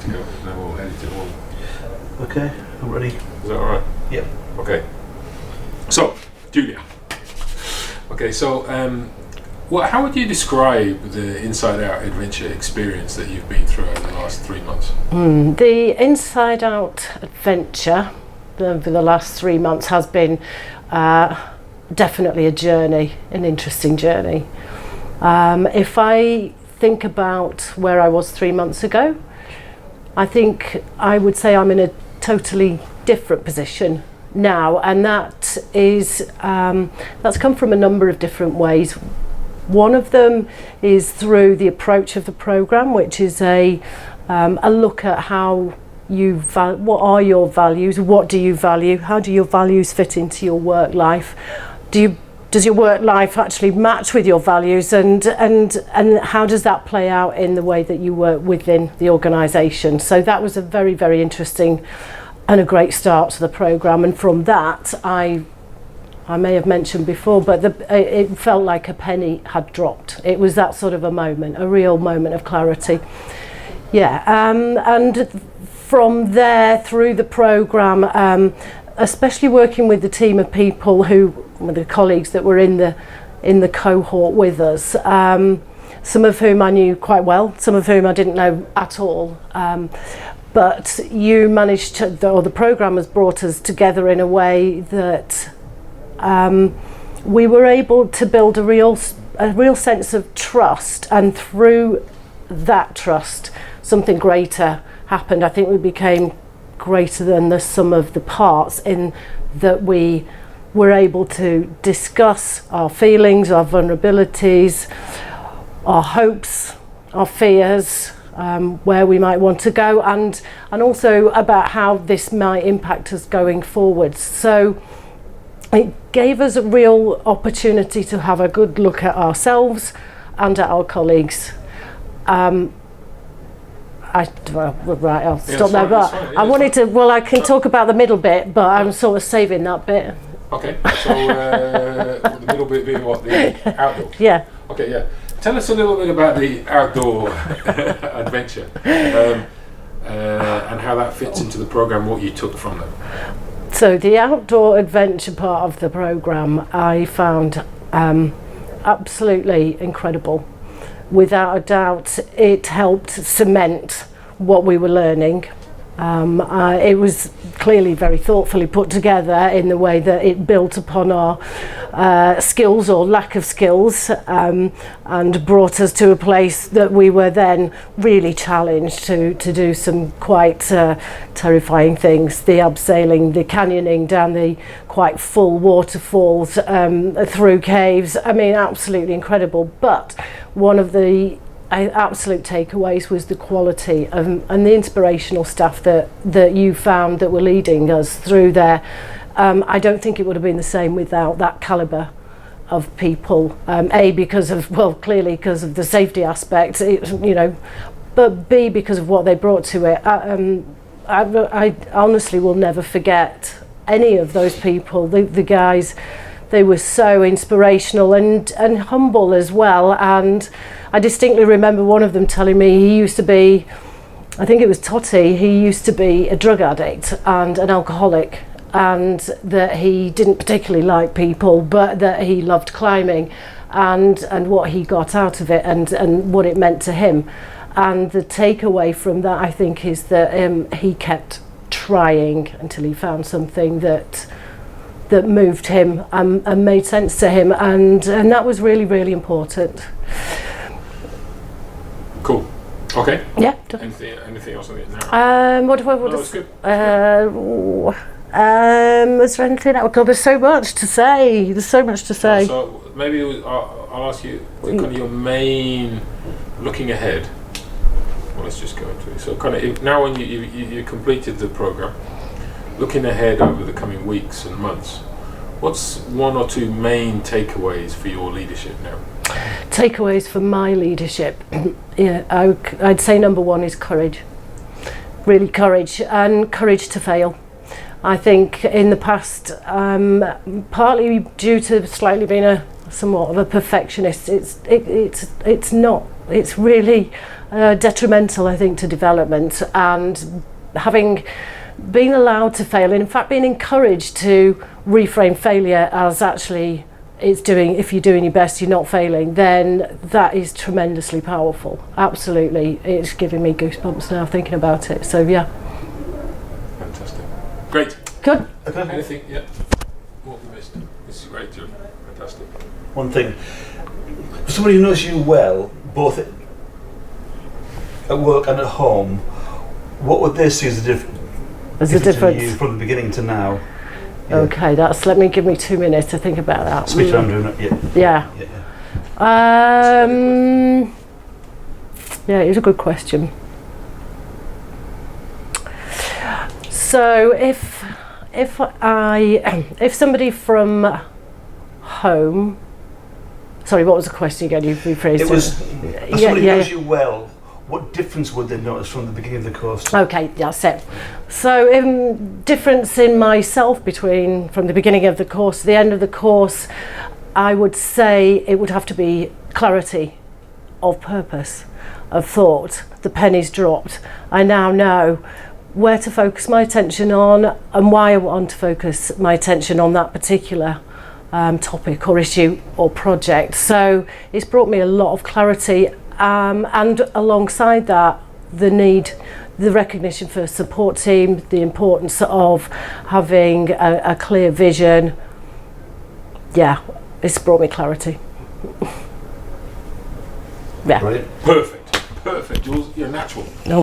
to go, and then we'll edit it all. Okay, I'm ready. Is that all right? Yep. Okay. So, Julia. Okay, so how would you describe the Inside Out adventure experience that you've been through over the last 3 months? The Inside Out adventure over the last 3 months has been definitely a journey, an interesting journey. If I think about where I was 3 months ago, I think I would say I'm in a totally different position now, and that is that's come from a number of different ways. One of them is through the approach of the programme, which is a look at how what are your values, what do you value, how do your values fit into your work life, does your work life actually match with your values, and how does that play out in the way that you work within the organisation. So that was a very, very interesting and a great start to the programme, and from that I may have mentioned before, but it felt like a penny had dropped. It was that sort of a moment, a real moment of clarity. Yeah, and from there through the programme, especially working with the team of people with the colleagues that were in the cohort with us, some of whom I knew quite well, some of whom I didn't know at all. But you managed to, or the programme has brought us together in a way that we were able to build a real sense of trust, and through that trust, something greater happened. I think we became greater than the sum of the parts, in that we were able to discuss our feelings, our vulnerabilities, our hopes, our fears, where we might want to go, and also about how this might impact us going forwards. So it gave us a real opportunity to have a good look at ourselves and at our colleagues. I'll stop there, but I wanted to, I can talk about the middle bit, but I'm sort of saving that bit. Okay, so the middle bit being what, the outdoor? Yeah. Okay, yeah. Tell us a little bit about the outdoor adventure, and how that fits into the programme, what you took from them. So the outdoor adventure part of the programme I found absolutely incredible. Without a doubt, it helped cement what we were learning. It was clearly very thoughtfully put together in the way that it built upon our skills or lack of skills, and brought us to a place that we were then really challenged to do some quite terrifying things. The abseiling, the canyoning down the quite full waterfalls, through caves. I mean, absolutely incredible. But one of the absolute takeaways was the quality and the inspirational staff that you found that were leading us through there. I don't think it would have been the same without that calibre of people. Clearly because of the safety aspect, but B, because of what they brought to it. I honestly will never forget any of those people. The guys, they were so inspirational and humble as well. And I distinctly remember one of them telling me he used to be, I think it was Totti, he used to be a drug addict and an alcoholic, and that he didn't particularly like people, but that he loved climbing and what he got out of it and what it meant to him. And the takeaway from that, I think, is that he kept trying until he found something that moved him and made sense to him, and that was really, really important. Cool. Okay. Yeah. Anything else on it now? What it's good. Was there anything else? God, there's so much to say. So maybe I'll ask you kind of your main looking ahead. Well, let's just go into it. So kind of now when you completed the programme, looking ahead over the coming weeks and months, what's one or two main takeaways for your leadership now? Takeaways for my leadership, I'd say number one is courage. Really courage, and courage to fail. I think in the past, partly due to slightly being somewhat of a perfectionist, it's not. It's really detrimental, I think, to development, and having been allowed to fail, and in fact being encouraged to reframe failure as actually it's doing, if you're doing your best, you're not failing, then that is tremendously powerful. Absolutely. It's giving me goosebumps now thinking about it. So yeah. Fantastic. Great. Good. Okay. Anything? Yeah. What we missed? This is great, Joe. Fantastic. One thing. For somebody who knows you well, both at work and at home, what would they see as the difference in you from the beginning to now? Yeah. Okay, give me 2 minutes to think about that. Speak to Andrew. Yeah. Yeah, it's a good question. So if somebody from home, sorry, what was the question again? You rephrased it. It was, for somebody who knows you well, what difference would they notice from the beginning of the course? Okay, that's it. So difference in myself from the beginning of the course to the end of the course, I would say it would have to be clarity of purpose, of thought. The penny's dropped. I now know where to focus my attention on and why I want to focus my attention on that particular topic or issue or project. So it's brought me a lot of clarity. And alongside that, the recognition for a support team, the importance of having a clear vision. Yeah, it's brought me clarity. Yeah. Brilliant. Perfect. Jules, you're natural. No.